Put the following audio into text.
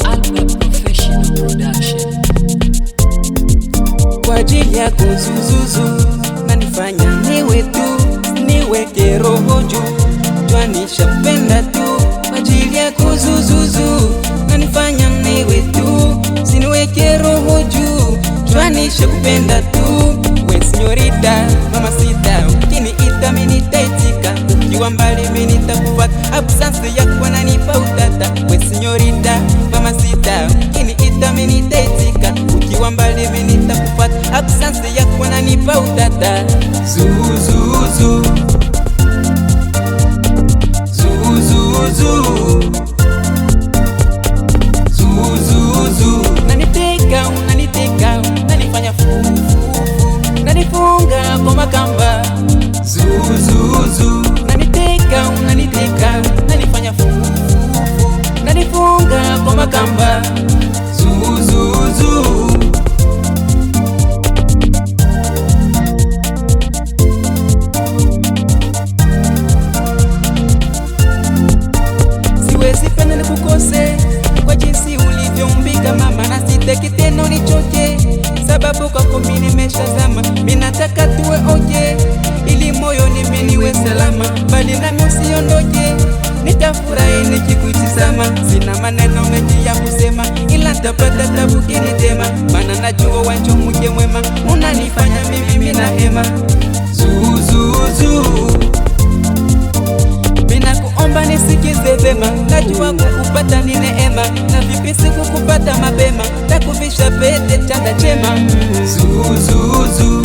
Alba Professional Production. Kwa ajili yako zuzuzu, nanifanya niwe tu, niweke roho juu, twanishapenda tu. Kwa ajili yako zuzuzu, nanifanya niwe tu, siniweke roho juu, twanishapenda tu. We señorita, mamacita, ukiniita mimi nitaitika, ukiwa mbali mimi nitakufuata, absence yako inanipa utata. We señorita, mamacita, ukiniita mimi nitaitika, ukiwa mbali mimi nitakufuata, absence yako inanipa utata. Zuzuzu, zuzuzu, zuzuzu, unaniteka, unaniteka, unanifanya unanifunga kwa makamba. Zuzuzu, unaniteka, unaniteka, unanifanya unanifunga kwa makamba. Zuzuzu, siwezi penda nikukose kwa jinsi ulivyoumbika mama, na sitaki tena unichoke, sababu kwako mimi nimeshazama. Mimi nataka tuwe oje, ili moyo niwe salama, bali nami usiondoke, nitafurahi nikikutizama. Sina maneno mengi ya kusema, ila tapata tabu kinitema, maana najua wancho mke mwema, unanifanya mimi na hema. Zuzuzu, mina kuomba nisikize vema, najua kukupata ni neema, na vipi sikukupata mapema, takuvisha pete chanda chema. Zuzuzu,